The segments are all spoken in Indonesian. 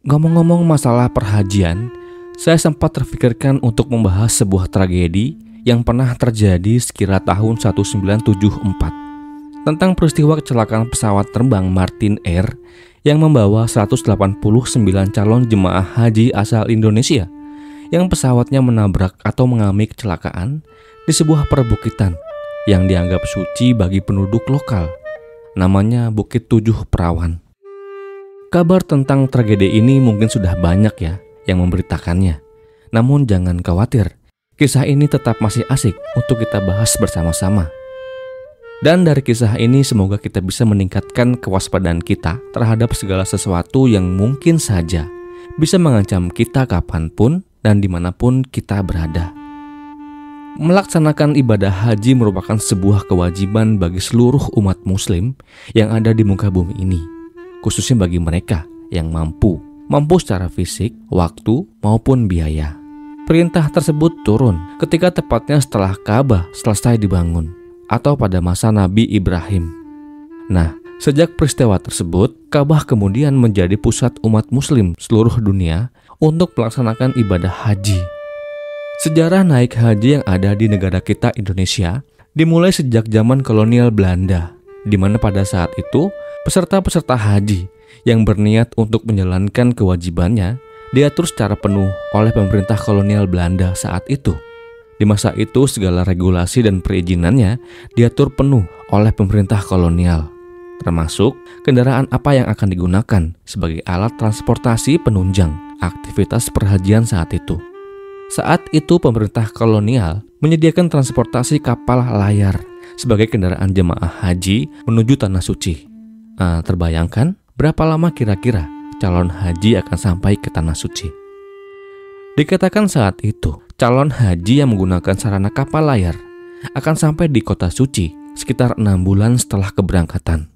Ngomong-ngomong masalah perhajian, saya sempat terfikirkan untuk membahas sebuah tragedi yang pernah terjadi sekira tahun 1974 tentang peristiwa kecelakaan pesawat terbang Martin Air yang membawa 189 calon jemaah haji asal Indonesia yang pesawatnya menabrak atau mengalami kecelakaan di sebuah perbukitan yang dianggap suci bagi penduduk lokal, namanya Bukit Tujuh Perawan. Kabar tentang tragedi ini mungkin sudah banyak ya yang memberitakannya. Namun jangan khawatir, kisah ini tetap masih asik untuk kita bahas bersama-sama. Dan dari kisah ini semoga kita bisa meningkatkan kewaspadaan kita terhadap segala sesuatu yang mungkin saja bisa mengancam kita kapanpun dan dimanapun kita berada. Melaksanakan ibadah haji merupakan sebuah kewajiban bagi seluruh umat muslim yang ada di muka bumi ini, khususnya bagi mereka yang mampu secara fisik, waktu, maupun biaya. Perintah tersebut turun ketika tepatnya setelah Ka'bah selesai dibangun, atau pada masa Nabi Ibrahim. Nah, sejak peristiwa tersebut, Ka'bah kemudian menjadi pusat umat muslim seluruh dunia untuk melaksanakan ibadah haji. Sejarah naik haji yang ada di negara kita Indonesia dimulai sejak zaman kolonial Belanda, di mana pada saat itu peserta-peserta haji yang berniat untuk menjalankan kewajibannya diatur secara penuh oleh pemerintah kolonial Belanda saat itu. Di masa itu segala regulasi dan perizinannya diatur penuh oleh pemerintah kolonial, termasuk kendaraan apa yang akan digunakan sebagai alat transportasi penunjang aktivitas perhajian saat itu. Saat itu pemerintah kolonial menyediakan transportasi kapal layar sebagai kendaraan jemaah haji menuju Tanah Suci. Terbayangkan berapa lama kira-kira calon haji akan sampai ke Tanah Suci? Dikatakan saat itu, calon haji yang menggunakan sarana kapal layar akan sampai di kota suci sekitar 6 bulan setelah keberangkatan.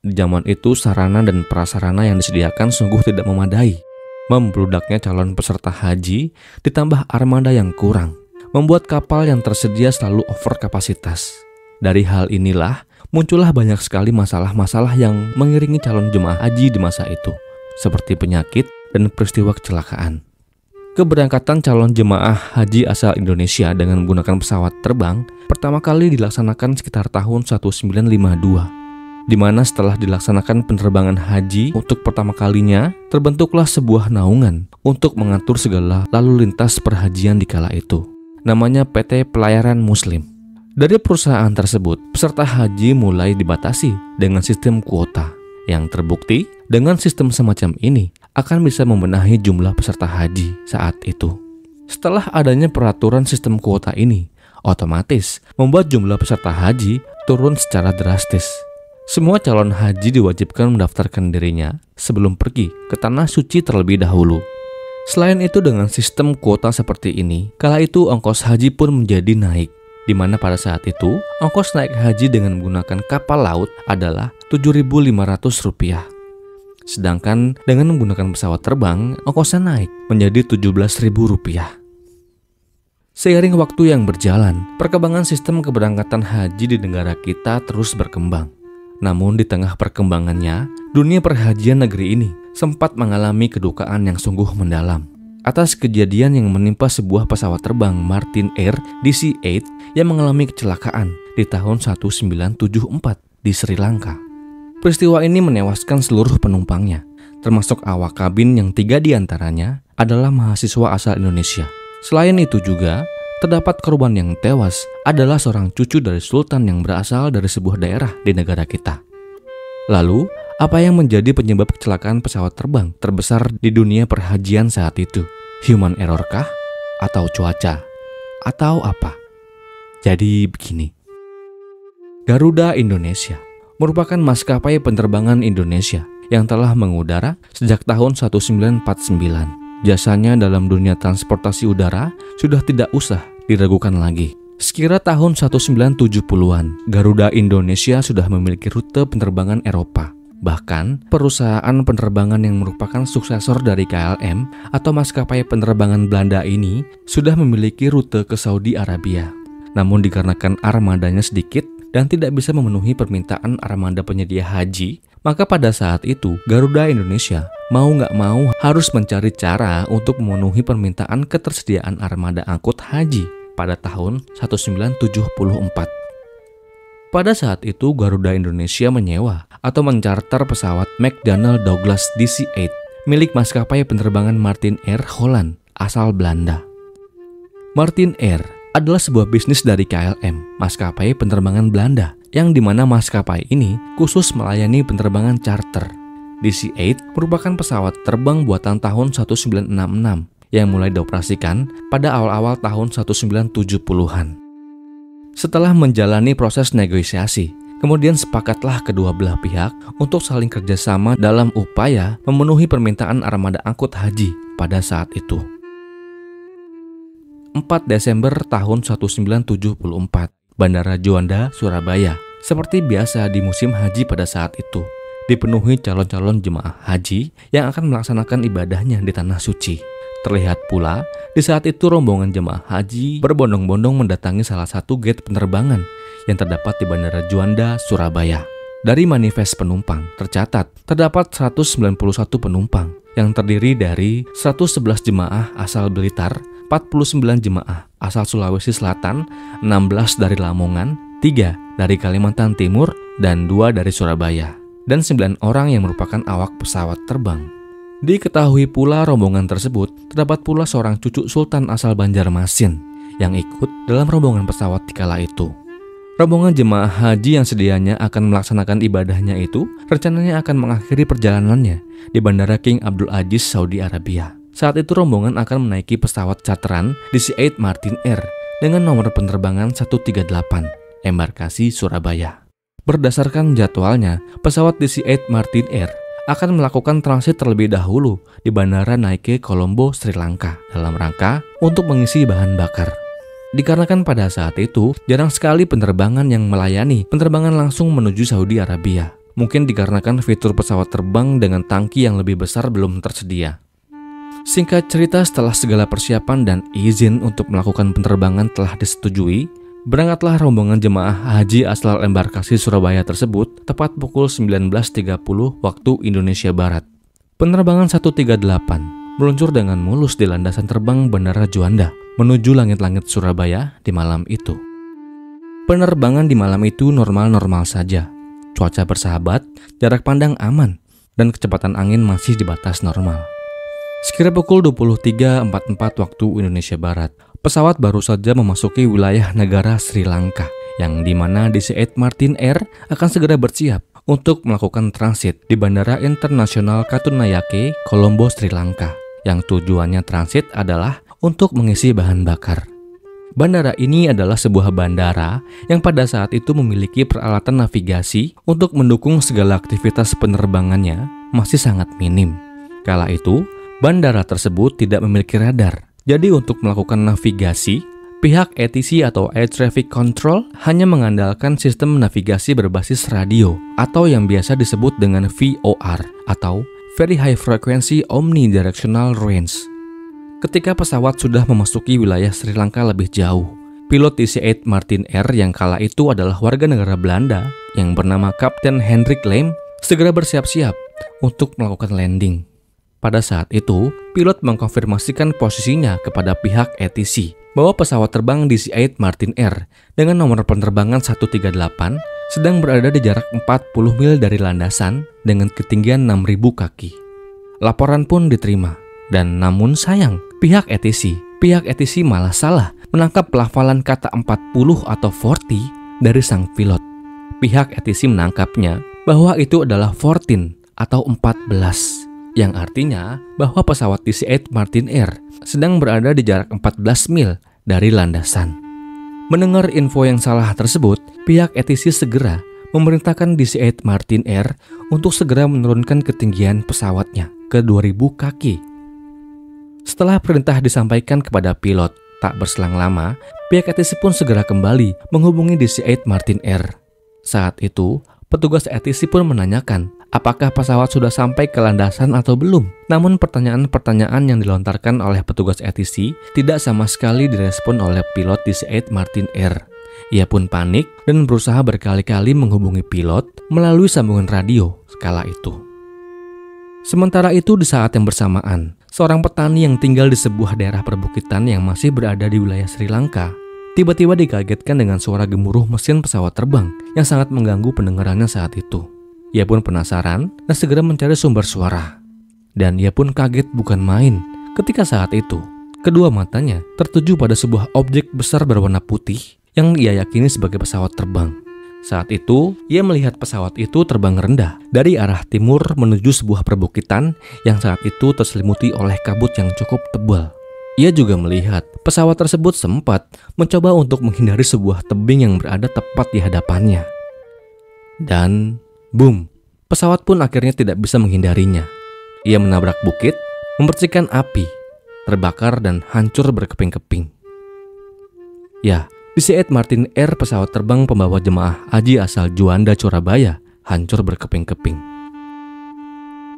Di zaman itu sarana dan prasarana yang disediakan sungguh tidak memadai. Membludaknya calon peserta haji ditambah armada yang kurang membuat kapal yang tersedia selalu over kapasitas. Dari hal inilah muncullah banyak sekali masalah-masalah yang mengiringi calon jemaah haji di masa itu, seperti penyakit dan peristiwa kecelakaan. Keberangkatan calon jemaah haji asal Indonesia dengan menggunakan pesawat terbang pertama kali dilaksanakan sekitar tahun 1952, di mana setelah dilaksanakan penerbangan haji untuk pertama kalinya, terbentuklah sebuah naungan untuk mengatur segala lalu lintas perhajian di kala itu. Namanya PT Pelayaran Muslim. Dari perusahaan tersebut, peserta haji mulai dibatasi dengan sistem kuota. Yang terbukti, dengan sistem semacam ini akan bisa membenahi jumlah peserta haji saat itu. Setelah adanya peraturan sistem kuota ini, otomatis membuat jumlah peserta haji turun secara drastis. Semua calon haji diwajibkan mendaftarkan dirinya sebelum pergi ke Tanah Suci terlebih dahulu. Selain itu, dengan sistem kuota seperti ini, kala itu ongkos haji pun menjadi naik, di mana pada saat itu ongkos naik haji dengan menggunakan kapal laut adalah Rp7.500. Sedangkan dengan menggunakan pesawat terbang, ongkosnya naik menjadi Rp17.000. Seiring waktu yang berjalan, perkembangan sistem keberangkatan haji di negara kita terus berkembang. Namun di tengah perkembangannya, dunia perhajian negeri ini sempat mengalami kedukaan yang sungguh mendalam atas kejadian yang menimpa sebuah pesawat terbang Martin Air DC-8 yang mengalami kecelakaan di tahun 1974 di Sri Lanka. Peristiwa ini menewaskan seluruh penumpangnya, termasuk awak kabin yang 3 diantaranya adalah mahasiswa asal Indonesia. Selain itu juga, terdapat korban yang tewas adalah seorang cucu dari sultan yang berasal dari sebuah daerah di negara kita. Lalu, apa yang menjadi penyebab kecelakaan pesawat terbang terbesar di dunia perhajian saat itu? Human error kah? Atau cuaca? Atau apa? Jadi begini. Garuda Indonesia merupakan maskapai penerbangan Indonesia yang telah mengudara sejak tahun 1949. Jasanya dalam dunia transportasi udara sudah tidak usah diragukan lagi. Sekira tahun 1970-an, Garuda Indonesia sudah memiliki rute penerbangan Eropa. Bahkan, perusahaan penerbangan yang merupakan suksesor dari KLM atau maskapai penerbangan Belanda ini sudah memiliki rute ke Saudi Arabia. Namun dikarenakan armadanya sedikit dan tidak bisa memenuhi permintaan armada penyedia haji, maka pada saat itu Garuda Indonesia mau nggak mau harus mencari cara untuk memenuhi permintaan ketersediaan armada angkut haji pada tahun 1974. Pada saat itu Garuda Indonesia menyewa atau mencarter pesawat McDonnell Douglas DC-8 milik maskapai penerbangan Martin Air Holland asal Belanda. Martin Air adalah sebuah bisnis dari KLM, maskapai penerbangan Belanda, yang dimana maskapai ini khusus melayani penerbangan charter. DC-8 merupakan pesawat terbang buatan tahun 1966 yang mulai dioperasikan pada awal-awal tahun 1970-an. Setelah menjalani proses negosiasi, kemudian sepakatlah kedua belah pihak untuk saling kerjasama dalam upaya memenuhi permintaan armada angkut haji pada saat itu. 4 Desember tahun 1974, Bandara Juanda, Surabaya, seperti biasa di musim haji pada saat itu, dipenuhi calon-calon jemaah haji yang akan melaksanakan ibadahnya di Tanah Suci. Terlihat pula, di saat itu rombongan jemaah haji berbondong-bondong mendatangi salah satu gate penerbangan yang terdapat di Bandara Juanda, Surabaya. Dari manifest penumpang, tercatat terdapat 191 penumpang yang terdiri dari 111 jemaah asal Blitar, 49 jemaah asal Sulawesi Selatan, 16 dari Lamongan, 3 dari Kalimantan Timur, dan 2 dari Surabaya, dan 9 orang yang merupakan awak pesawat terbang. Diketahui pula rombongan tersebut terdapat pula seorang cucu sultan asal Banjarmasin yang ikut dalam rombongan pesawat di kala itu. Rombongan jemaah haji yang sedianya akan melaksanakan ibadahnya itu rencananya akan mengakhiri perjalanannya di Bandara King Abdul Aziz, Saudi Arabia. Saat itu rombongan akan menaiki pesawat charteran DC-8 Martin Air dengan nomor penerbangan 138, embarkasi Surabaya. Berdasarkan jadwalnya, pesawat DC-8 Martin Air akan melakukan transit terlebih dahulu di Bandara Nike, Colombo, Sri Lanka dalam rangka untuk mengisi bahan bakar. Dikarenakan pada saat itu jarang sekali penerbangan yang melayani penerbangan langsung menuju Saudi Arabia. Mungkin dikarenakan fitur pesawat terbang dengan tangki yang lebih besar belum tersedia. Singkat cerita, setelah segala persiapan dan izin untuk melakukan penerbangan telah disetujui, berangkatlah rombongan jemaah haji asal embarkasi Surabaya tersebut tepat pukul 19.30 waktu Indonesia Barat. Penerbangan 138 meluncur dengan mulus di landasan terbang Bandara Juanda menuju langit-langit Surabaya di malam itu. Penerbangan di malam itu normal-normal saja. Cuaca bersahabat, jarak pandang aman, dan kecepatan angin masih di batas normal. Sekira pukul 23.44 waktu Indonesia Barat, pesawat baru saja memasuki wilayah negara Sri Lanka, yang dimana DC-8 Martin Air akan segera bersiap untuk melakukan transit di Bandara Internasional Katunayake, Colombo, Sri Lanka, yang tujuannya transit adalah untuk mengisi bahan bakar. Bandara ini adalah sebuah bandara yang pada saat itu memiliki peralatan navigasi untuk mendukung segala aktivitas penerbangannya masih sangat minim. Kala itu, bandara tersebut tidak memiliki radar. Jadi untuk melakukan navigasi, pihak ATC atau Air Traffic Control hanya mengandalkan sistem navigasi berbasis radio atau yang biasa disebut dengan VOR atau Very High Frequency Omnidirectional Range. Ketika pesawat sudah memasuki wilayah Sri Lanka lebih jauh, pilot DC-8 Martin Air yang kala itu adalah warga negara Belanda yang bernama Kapten Hendrik Lem segera bersiap-siap untuk melakukan landing. Pada saat itu, pilot mengkonfirmasikan posisinya kepada pihak ATC bahwa pesawat terbang DC-8 Martin Air dengan nomor penerbangan 138 sedang berada di jarak 40 mil dari landasan dengan ketinggian 6.000 kaki. Laporan pun diterima, dan namun sayang, pihak ATC malah salah menangkap pelafalan kata 40 atau 40 dari sang pilot. Pihak ATC menangkapnya bahwa itu adalah 14 atau 14. Yang artinya bahwa pesawat DC-8 Martin Air sedang berada di jarak 14 mil dari landasan. Mendengar info yang salah tersebut, pihak ATC segera memerintahkan DC-8 Martin Air untuk segera menurunkan ketinggian pesawatnya ke 2000 kaki. Setelah perintah disampaikan kepada pilot, tak berselang lama, pihak ATC pun segera kembali menghubungi DC-8 Martin Air. Saat itu, petugas ATC pun menanyakan apakah pesawat sudah sampai ke landasan atau belum. Namun pertanyaan-pertanyaan yang dilontarkan oleh petugas ATC tidak sama sekali direspon oleh pilot DC-8 Martin Air. Ia pun panik dan berusaha berkali-kali menghubungi pilot melalui sambungan radio kala itu. Sementara itu di saat yang bersamaan, seorang petani yang tinggal di sebuah daerah perbukitan yang masih berada di wilayah Sri Lanka tiba-tiba dikagetkan dengan suara gemuruh mesin pesawat terbang yang sangat mengganggu pendengarannya saat itu. Ia pun penasaran dan segera mencari sumber suara. Dan ia pun kaget bukan main ketika saat itu kedua matanya tertuju pada sebuah objek besar berwarna putih yang ia yakini sebagai pesawat terbang. Saat itu, ia melihat pesawat itu terbang rendah dari arah timur menuju sebuah perbukitan yang saat itu terselimuti oleh kabut yang cukup tebal. Ia juga melihat pesawat tersebut sempat mencoba untuk menghindari sebuah tebing yang berada tepat di hadapannya. Dan, boom, pesawat pun akhirnya tidak bisa menghindarinya. Ia menabrak bukit, mempercikan api, terbakar dan hancur berkeping-keping. Ya, DC-8 Martin Air pesawat terbang pembawa jemaah haji asal Juanda, Surabaya, hancur berkeping-keping.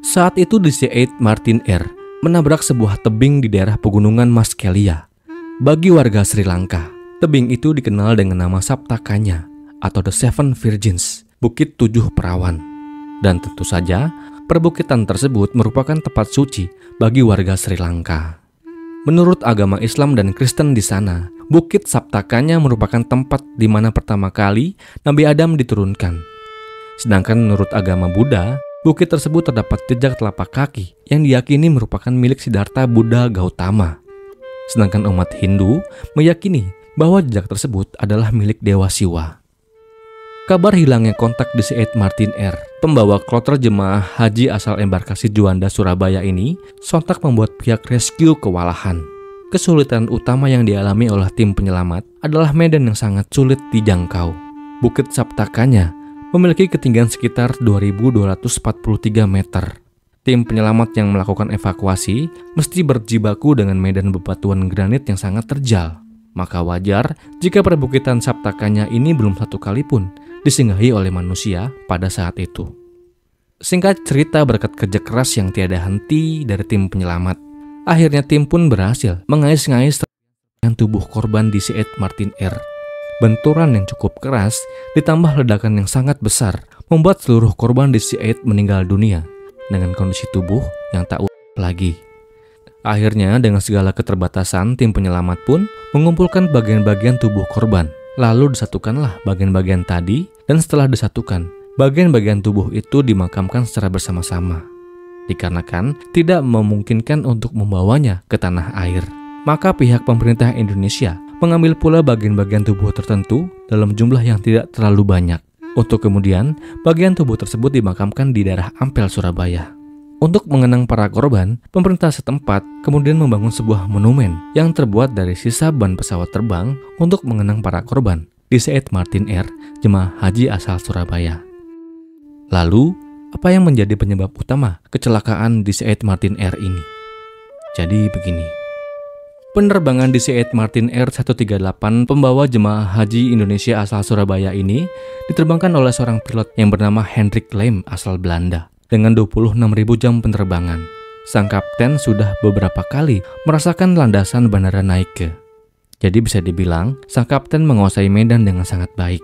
Saat itu DC-8 Martin Air menabrak sebuah tebing di daerah pegunungan Maskelia. Bagi warga Sri Lanka, tebing itu dikenal dengan nama Saptakanya atau The Seven Virgins, Bukit Tujuh Perawan. Dan tentu saja, perbukitan tersebut merupakan tempat suci bagi warga Sri Lanka. Menurut agama Islam dan Kristen di sana, Bukit Saptakanya merupakan tempat di mana pertama kali Nabi Adam diturunkan. Sedangkan menurut agama Buddha, bukit tersebut terdapat jejak telapak kaki yang diyakini merupakan milik Siddhartha Buddha Gautama. Sedangkan umat Hindu meyakini bahwa jejak tersebut adalah milik Dewa Siwa. Kabar hilangnya kontak DC-8 Martin Air, pembawa kloter jemaah haji asal embarkasi Juanda, Surabaya ini sontak membuat pihak rescue kewalahan. Kesulitan utama yang dialami oleh tim penyelamat adalah medan yang sangat sulit dijangkau. Bukit Saptakanya memiliki ketinggian sekitar 2.243 meter. Tim penyelamat yang melakukan evakuasi mesti berjibaku dengan medan bebatuan granit yang sangat terjal. Maka wajar jika perbukitan Saptakanya ini belum satu kali pun disinggahi oleh manusia pada saat itu. Singkat cerita, berkat kerja keras yang tiada henti dari tim penyelamat, akhirnya tim pun berhasil mengais-ngais tubuh korban DC-8 Martin Air. Benturan yang cukup keras ditambah ledakan yang sangat besar membuat seluruh korban DC-8 meninggal dunia dengan kondisi tubuh yang tak utuh lagi. Akhirnya dengan segala keterbatasan, tim penyelamat pun mengumpulkan bagian-bagian tubuh korban. Lalu disatukanlah bagian-bagian tadi, dan setelah disatukan, bagian-bagian tubuh itu dimakamkan secara bersama-sama. Dikarenakan tidak memungkinkan untuk membawanya ke tanah air, maka pihak pemerintah Indonesia mengambil pula bagian-bagian tubuh tertentu dalam jumlah yang tidak terlalu banyak. Untuk kemudian, bagian tubuh tersebut dimakamkan di daerah Ampel, Surabaya. Untuk mengenang para korban, pemerintah setempat kemudian membangun sebuah monumen yang terbuat dari sisa ban pesawat terbang untuk mengenang para korban DC-8 Martin Air, jemaah haji asal Surabaya. Lalu, apa yang menjadi penyebab utama kecelakaan DC-8 Martin Air ini? Jadi begini. Penerbangan DC-8 Martin Air 138 pembawa jemaah haji Indonesia asal Surabaya ini diterbangkan oleh seorang pilot yang bernama Hendrik Lem asal Belanda. Dengan 26.000 jam penerbangan, sang kapten sudah beberapa kali merasakan landasan bandara Nike. Jadi bisa dibilang, sang kapten menguasai medan dengan sangat baik.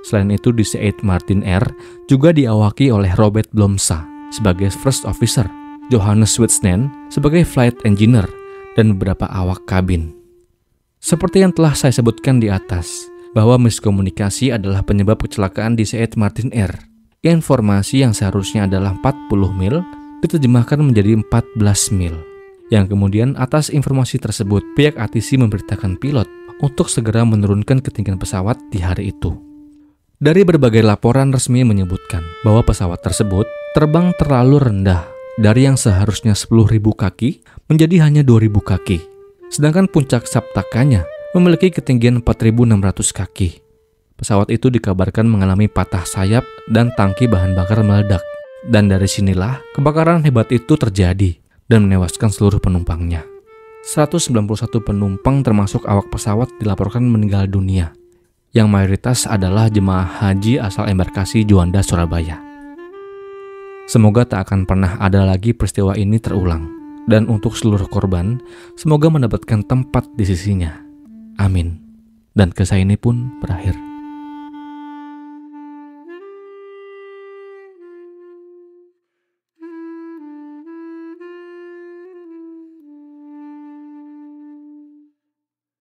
Selain itu, DC-8 Martin Air juga diawaki oleh Robert Blomsa sebagai First Officer, Johannes Witsnen sebagai Flight Engineer, dan beberapa awak kabin. Seperti yang telah saya sebutkan di atas, bahwa miskomunikasi adalah penyebab kecelakaan DC-8 Martin Air. Informasi yang seharusnya adalah 40 mil diterjemahkan menjadi 14 mil. Yang kemudian atas informasi tersebut, pihak ATC memberitakan pilot untuk segera menurunkan ketinggian pesawat di hari itu. Dari berbagai laporan resmi menyebutkan bahwa pesawat tersebut terbang terlalu rendah dari yang seharusnya 10.000 kaki menjadi hanya 2.000 kaki. Sedangkan puncak Saptakanya memiliki ketinggian 4.600 kaki. Pesawat itu dikabarkan mengalami patah sayap dan tangki bahan bakar meledak. Dan dari sinilah kebakaran hebat itu terjadi dan menewaskan seluruh penumpangnya. 191 penumpang termasuk awak pesawat dilaporkan meninggal dunia, yang mayoritas adalah jemaah haji asal embarkasi Juanda, Surabaya. Semoga tak akan pernah ada lagi peristiwa ini terulang. Dan untuk seluruh korban, semoga mendapatkan tempat di sisinya. Amin. Dan kisah ini pun berakhir.